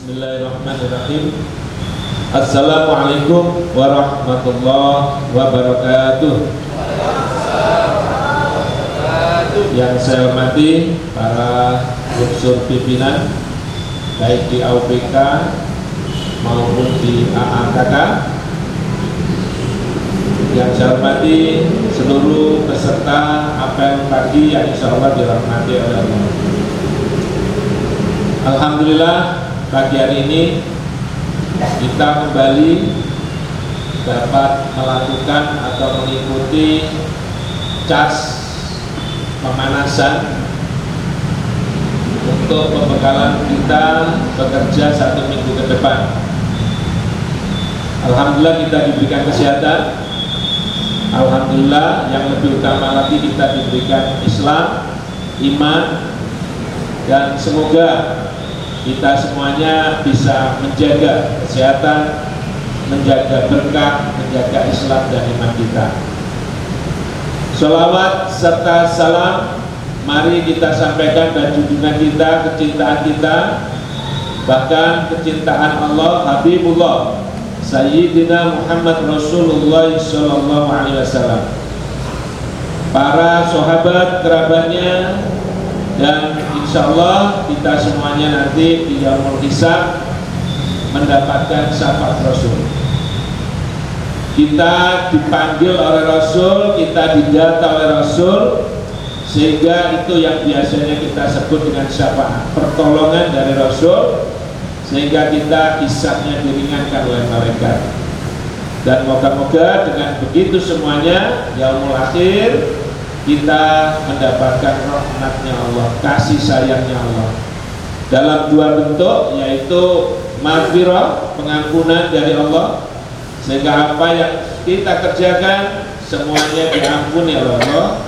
Bismillahirrahmanirrahim. Assalamualaikum warahmatullahi wabarakatuh. Yang saya hormati para unsur pimpinan baik di AUPK maupun di AAKK. Yang saya hormati seluruh peserta apel pagi yang insya Allah dirahmati oleh Allah. Alhamdulillah, pagi hari ini kita kembali dapat melakukan atau mengikuti cas pemanasan untuk pembekalan kita bekerja 1 minggu ke depan. Alhamdulillah kita diberikan kesehatan. Alhamdulillah yang lebih utama lagi kita diberikan Islam, iman, dan semoga kita semuanya bisa menjaga kesehatan, menjaga berkah, menjaga Islam dan iman kita. Sholawat serta salam mari kita sampaikan dan junjungan kita, kecintaan kita, bahkan kecintaan Allah, Habibullah Sayyidina Muhammad Rasulullah Sallallahu Alaihi Wasallam, para sahabat, kerabatnya, dan insya Allah kita semuanya nanti di yaumul hisab mendapatkan syafaat Rasul. Kita dipanggil oleh Rasul, kita didata oleh Rasul, sehingga itu yang biasanya kita sebut dengan syafaat, pertolongan dari Rasul, sehingga kita hisabnya diringankan oleh malaikat. Dan moga-moga dengan begitu semuanya yaumul akhir kita mendapatkan rahmatnya Allah, kasih sayangnya Allah dalam 2 bentuk, yaitu maghfirah, pengampunan dari Allah, sehingga apa yang kita kerjakan semuanya diampuni oleh Allah.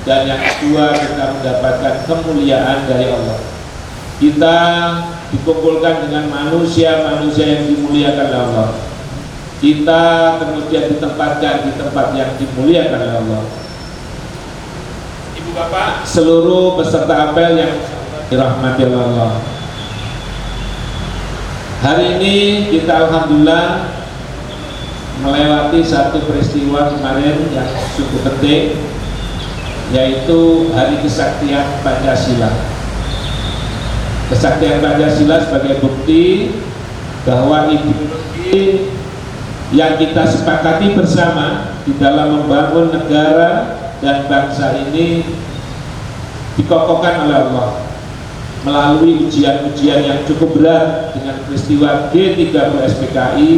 Dan yang kedua, kita mendapatkan kemuliaan dari Allah. Kita dikumpulkan dengan manusia-manusia yang dimuliakan oleh Allah. Kita kemudian ditempatkan di tempat yang dimuliakan oleh Allah. Ibu bapak, seluruh peserta apel yang dirahmati Allah, hari ini kita alhamdulillah melewati satu peristiwa kemarin yang cukup penting, yaitu Hari Kesaktian Pancasila. Kesaktian Pancasila sebagai bukti bahwa ideologi yang kita sepakati bersama di dalam membangun negara dan bangsa ini dikokohkan oleh Allah melalui ujian-ujian yang cukup berat dengan peristiwa G30 SPKI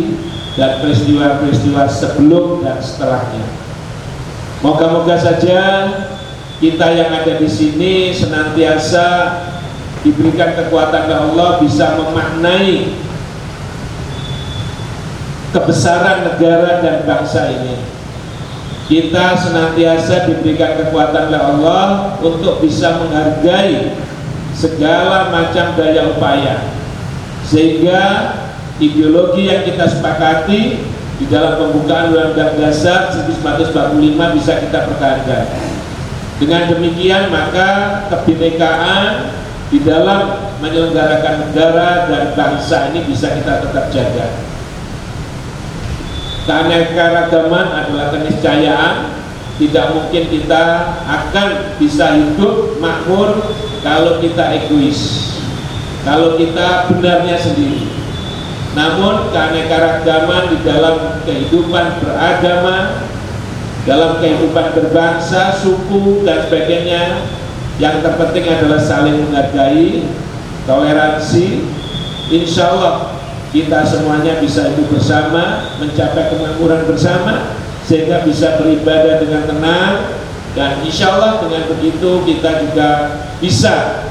dan peristiwa-peristiwa sebelum dan setelahnya. Moga-moga saja kita yang ada di sini senantiasa diberikan kekuatan oleh Allah bisa memaknai kebesaran negara dan bangsa ini. Kita senantiasa diberikan kekuatan oleh Allah untuk bisa menghargai segala macam daya upaya, sehingga ideologi yang kita sepakati di dalam pembukaan Undang-Undang Dasar 1945 bisa kita pertahankan. Dengan demikian maka kebinekaan di dalam menyelenggarakan negara dan bangsa ini bisa kita tetap jaga. Keanekaragaman adalah keniscayaan. Tidak mungkin kita akan bisa hidup makmur kalau kita egois, kalau kita benarnya sendiri. Namun keanekaragaman di dalam kehidupan beragama, dalam kehidupan berbangsa, suku dan sebagainya, yang terpenting adalah saling menghargai, toleransi. Insya Allah kita semuanya bisa hidup bersama, mencapai kemakmuran bersama, sehingga bisa beribadah dengan tenang. Dan insya Allah dengan begitu kita juga bisa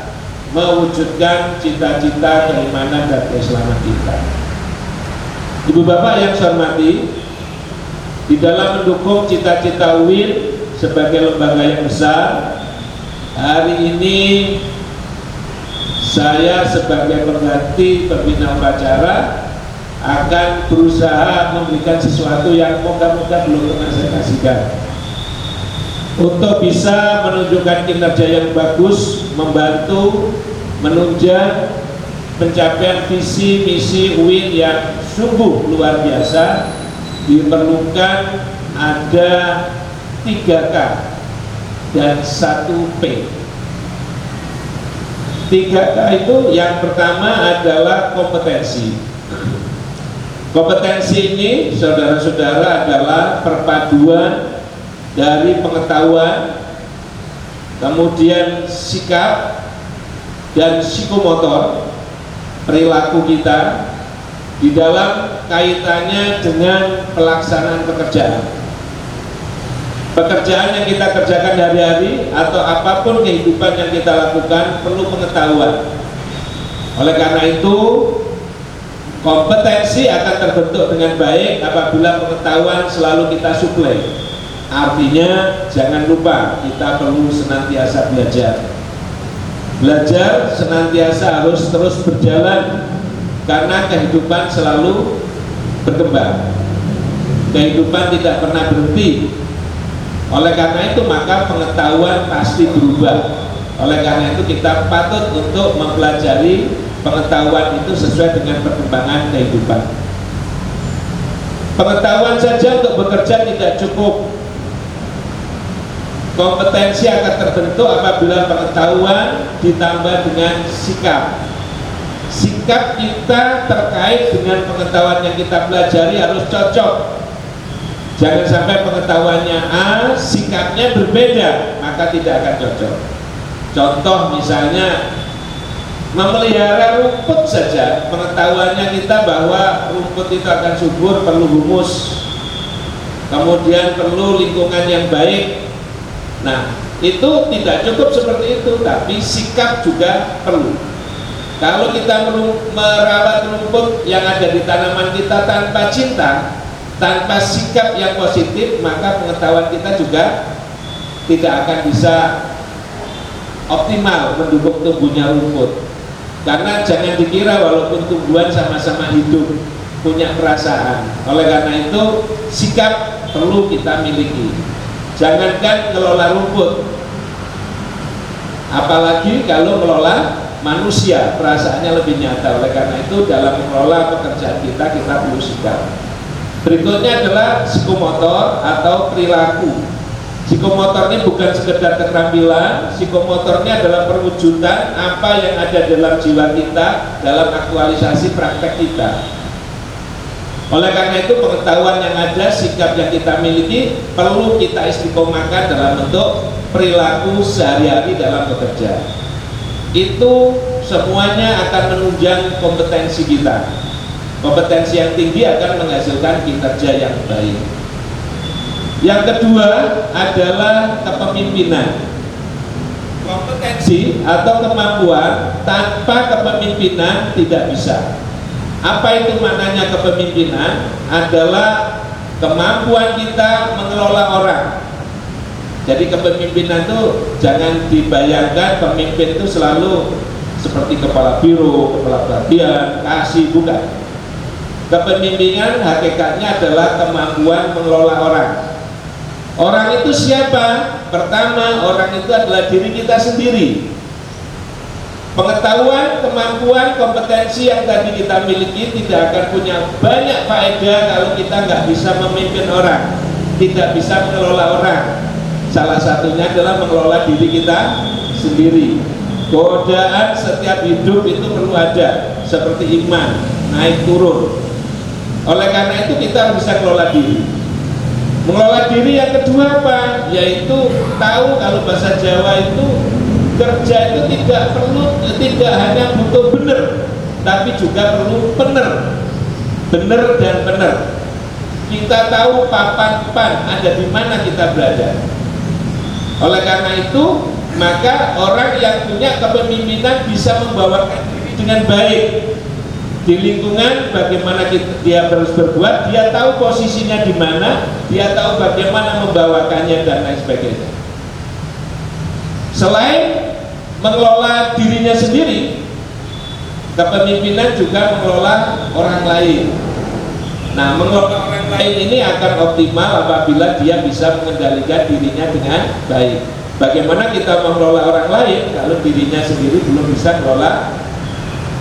mewujudkan cita-cita keimanan dan keislaman kita. Ibu bapak yang saya hormati, di dalam mendukung cita-cita UIN sebagai lembaga yang besar, hari ini saya sebagai pengganti pembina upacara akan berusaha memberikan sesuatu yang moga-moga belum pernah saya kasihkan, untuk bisa menunjukkan kinerja yang bagus, membantu menunjang pencapaian visi misi UIN yang sungguh luar biasa, diperlukan ada 3K dan 1P. 3K itu yang pertama adalah kompetensi. Kompetensi ini, saudara-saudara, adalah perpaduan dari pengetahuan, kemudian sikap dan psikomotor perilaku kita di dalam kaitannya dengan pelaksanaan pekerjaan. Pekerjaan yang kita kerjakan hari-hari atau apapun kehidupan yang kita lakukan perlu pengetahuan. Oleh karena itu, kompetensi akan terbentuk dengan baik apabila pengetahuan selalu kita suplai. Artinya, jangan lupa kita perlu senantiasa belajar. Belajar senantiasa harus terus berjalan karena kehidupan selalu berkembang. Kehidupan tidak pernah berhenti. Oleh karena itu maka pengetahuan pasti berubah. Oleh karena itu kita patut untuk mempelajari pengetahuan itu sesuai dengan perkembangan kehidupan. Pengetahuan saja untuk bekerja tidak cukup. Kompetensi akan terbentuk apabila pengetahuan ditambah dengan sikap. Sikap kita terkait dengan pengetahuan yang kita pelajari harus cocok. Jangan sampai pengetahuannya A, sikapnya berbeda, maka tidak akan cocok. Contoh misalnya memelihara rumput saja, pengetahuannya kita bahwa rumput itu akan subur, perlu humus, kemudian perlu lingkungan yang baik. Nah, itu tidak cukup seperti itu, tapi sikap juga perlu. Kalau kita merawat rumput yang ada di tanaman kita tanpa cinta, tanpa sikap yang positif, maka pengetahuan kita juga tidak akan bisa optimal mendukung tumbuhnya rumput. Karena jangan dikira walaupun tumbuhan sama-sama hidup punya perasaan. Oleh karena itu sikap perlu kita miliki. Jangankan ngelola rumput, apalagi kalau ngelola manusia, perasaannya lebih nyata. Oleh karena itu dalam mengelola pekerjaan kita perlu sikap. Berikutnya adalah psikomotor atau perilaku. Psikomotor ini bukan sekedar keterampilan, psikomotornya adalah perwujudan apa yang ada dalam jiwa kita dalam aktualisasi praktek kita. Oleh karena itu pengetahuan yang ada, sikap yang kita miliki perlu kita istiqomahkan dalam bentuk perilaku sehari-hari dalam bekerja. Itu semuanya akan menunjang kompetensi kita. Kompetensi yang tinggi akan menghasilkan kinerja yang baik. Yang kedua adalah kepemimpinan. Kompetensi atau kemampuan tanpa kepemimpinan tidak bisa. Apa itu maknanya kepemimpinan? Adalah kemampuan kita mengelola orang. Jadi kepemimpinan itu jangan dibayangkan pemimpin itu selalu seperti kepala biro, kepala bagian, kasih, bukan. Kepemimpinan hakikatnya adalah kemampuan mengelola orang. Orang itu siapa? Pertama, orang itu adalah diri kita sendiri. Pengetahuan, kemampuan, kompetensi yang tadi kita miliki tidak akan punya banyak faedah kalau kita nggak bisa memimpin orang, tidak bisa mengelola orang. Salah satunya adalah mengelola diri kita sendiri. Godaan setiap hidup itu perlu ada, seperti iman, naik turun. Oleh karena itu kita harus bisa mengelola diri. Mengelola diri yang kedua apa? Yaitu tahu kalau bahasa Jawa itu kerja itu tidak hanya butuh benar, tapi juga perlu benar dan benar. Kita tahu papan ada di mana kita berada. Oleh karena itu maka orang yang punya kepemimpinan bisa membawakan diri dengan baik di lingkungan. Bagaimana dia harus berbuat, dia tahu posisinya di mana, dia tahu bagaimana membawakannya dan lain sebagainya. Selain mengelola dirinya sendiri, kepemimpinan juga mengelola orang lain. Nah, mengelola orang lain ini akan optimal apabila dia bisa mengendalikan dirinya dengan baik. Bagaimana kita mengelola orang lain kalau dirinya sendiri belum bisa mengelola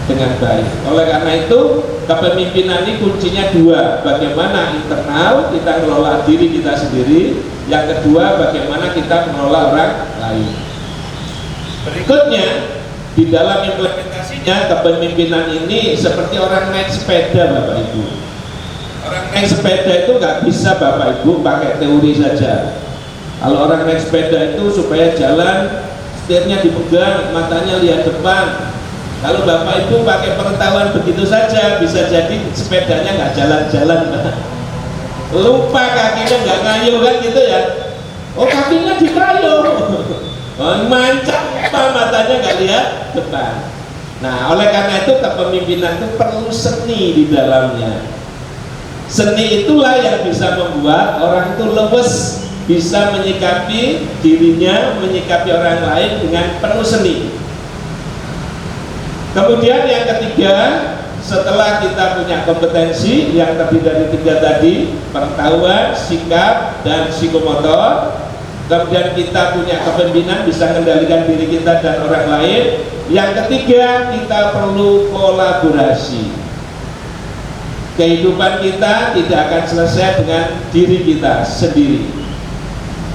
dengan baik. Oleh karena itu kepemimpinan ini kuncinya dua, bagaimana internal kita mengelola diri kita sendiri, yang kedua bagaimana kita mengelola orang lain. Berikutnya di dalam implementasinya kepemimpinan ini seperti orang naik sepeda Bapak Ibu. Orang naik sepeda itu nggak bisa Bapak Ibu pakai teori saja. Kalau orang naik sepeda itu supaya jalan setirnya dipegang, matanya lihat depan. Kalau Bapak Ibu pakai pengetahuan begitu saja, bisa jadi sepedanya nggak jalan-jalan, lupa kakinya nggak ngayuh kan gitu ya. Oh kakinya dikayuh, oh, mancap matanya nggak lihat depan. Nah oleh karena itu kepemimpinan itu perlu seni di dalamnya. Seni itulah yang bisa membuat orang itu luwes, bisa menyikapi dirinya, menyikapi orang lain dengan penuh seni. Kemudian yang ketiga, setelah kita punya kompetensi yang terdiri dari tiga tadi, pengetahuan, sikap, dan psikomotor, kemudian kita punya kepemimpinan, bisa mengendalikan diri kita dan orang lain. Yang ketiga, kita perlu kolaborasi. Kehidupan kita tidak akan selesai dengan diri kita sendiri.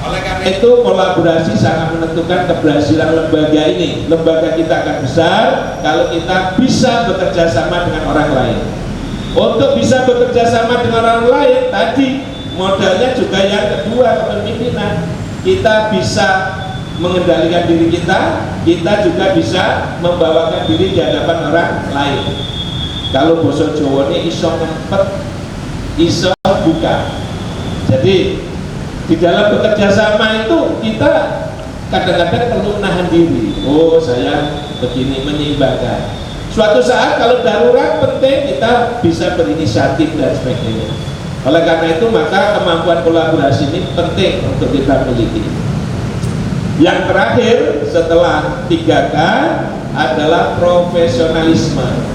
Oleh karena itu kolaborasi sangat menentukan keberhasilan lembaga ini. Lembaga kita akan besar kalau kita bisa bekerja sama dengan orang lain. Untuk bisa bekerja sama dengan orang lain tadi modalnya juga yang kedua, kepemimpinan. Kita bisa mengendalikan diri kita, kita juga bisa membawakan diri di hadapan orang lain. Kalau basa Jawa ini iso ngempet, iso buka. Jadi di dalam bekerja sama itu kita kadang-kadang perlu menahan diri. Oh saya begini, menyeimbangkan. Suatu saat kalau darurat penting kita bisa berinisiatif dan sebagainya. Oleh karena itu maka kemampuan kolaborasi ini penting untuk kita miliki. Yang terakhir setelah 3K adalah profesionalisme.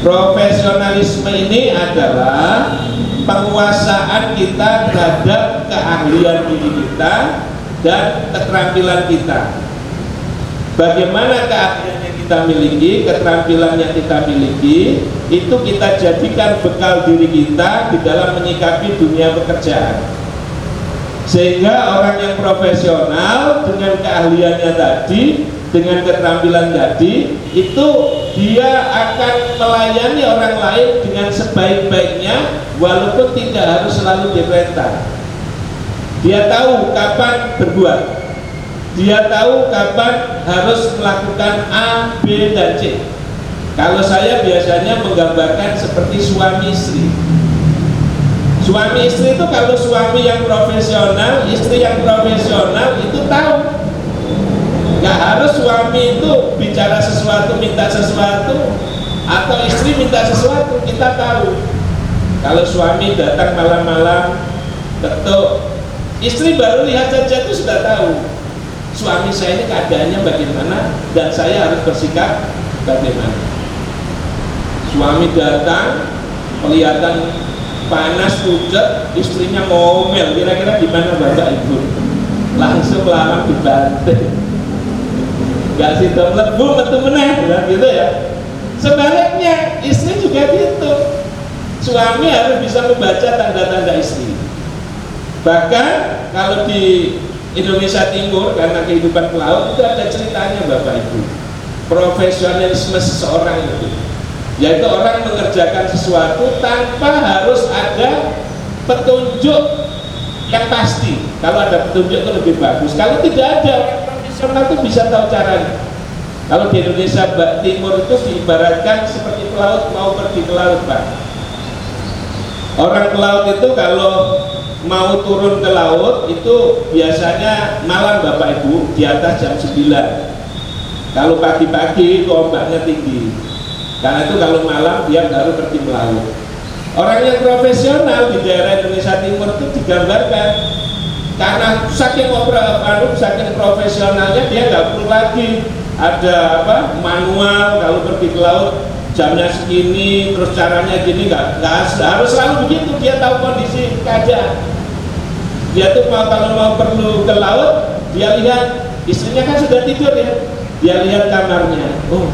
Profesionalisme ini adalah penguasaan kita terhadap keahlian diri kita dan keterampilan kita. Bagaimana keahlian yang kita miliki, keterampilan yang kita miliki, itu kita jadikan bekal diri kita di dalam menyikapi dunia pekerjaan. Sehingga orang yang profesional dengan keahliannya tadi, dengan keterampilan tadi, itu dia akan melayani orang lain dengan sebaik-baiknya, walaupun tidak harus selalu diperintah. Dia tahu kapan berbuat, dia tahu kapan harus melakukan A, B, dan C. Kalau saya biasanya menggambarkan seperti suami istri. Suami istri itu kalau suami yang profesional, istri yang profesional itu tahu. Gak harus suami itu bicara sesuatu, minta sesuatu, atau istri minta sesuatu, kita tahu. Kalau suami datang malam-malam ketuk, istri baru lihat saja itu sudah tahu suami saya ini keadaannya bagaimana dan saya harus bersikap bagaimana. Suami datang kelihatan panas pucat, istrinya ngomel, kira-kira gimana Bapak Ibu? Langsung lama dibanting, gak sih dong, lebu metu meneh gitu ya. Sebaliknya istri juga gitu, suami harus bisa membaca tanda-tanda istri. Bahkan kalau di Indonesia Timur, karena kehidupan pelaut itu ada ceritanya Bapak Ibu, profesionalisme seseorang itu, yaitu orang mengerjakan sesuatu tanpa harus ada petunjuk yang pasti. Kalau ada petunjuk itu lebih bagus. Kalau tidak ada, orang profesional itu bisa tahu caranya. Kalau di Indonesia Timur itu diibaratkan seperti pelaut mau pergi ke laut, Pak. Orang pelaut itu kalau mau turun ke laut itu biasanya malam Bapak Ibu, di atas jam 9. Kalau pagi-pagi ombaknya tinggi. Karena itu kalau malam dia baru pergi melaut. Orang yang profesional di daerah Indonesia Timur itu digambarkan karena saking profesionalnya dia nggak perlu lagi ada manual. Kalau pergi ke laut jamnya segini, terus caranya gini, nggak harus selalu begitu. Dia tahu kondisi keadaan. Dia tuh kalau mau perlu ke laut, dia lihat istrinya kan sudah tidur ya, dia lihat kamarnya. Oh,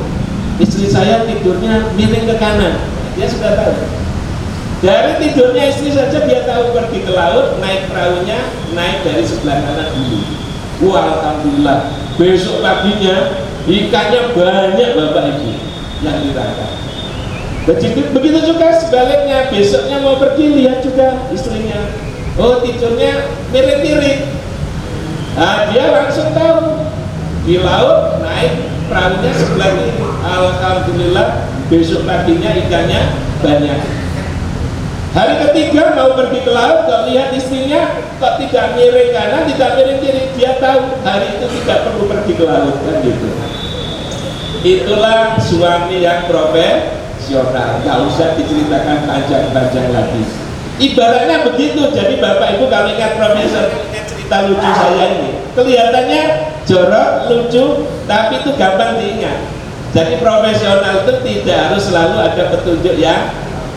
istri saya tidurnya miring ke kanan, dia sudah tahu. Dari tidurnya istri saja dia tahu pergi ke laut, naik perahunya, naik dari sebelah kanan dulu. Wah, alhamdulillah, besok paginya ikannya banyak Bapak Ibu yang ditangkap. Begitu juga sebaliknya, besoknya mau pergi, lihat juga istrinya, oh tidurnya miring-miring. Nah, dia langsung tahu di laut, naik perahunya sebelah kiri. Alhamdulillah, besok paginya ikannya banyak. Hari ketiga mau pergi ke laut, kok lihat istrinya kok tidak miring kanan, tidak miring kiri, dia tahu hari itu tidak perlu pergi ke laut, kan gitu. Itulah suami yang profesional, nggak usah diceritakan panjang-panjang lagi. Ibaratnya begitu. Jadi Bapak Ibu kalau ingat profesor, ingat cerita lucu saya ini, kelihatannya jorok, lucu, tapi itu gampang diingat. Jadi profesional itu tidak harus selalu ada petunjuk yang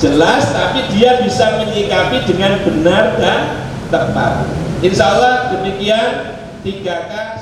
jelas, tapi dia bisa menyikapi dengan benar dan tepat. Insya Allah demikian 3K.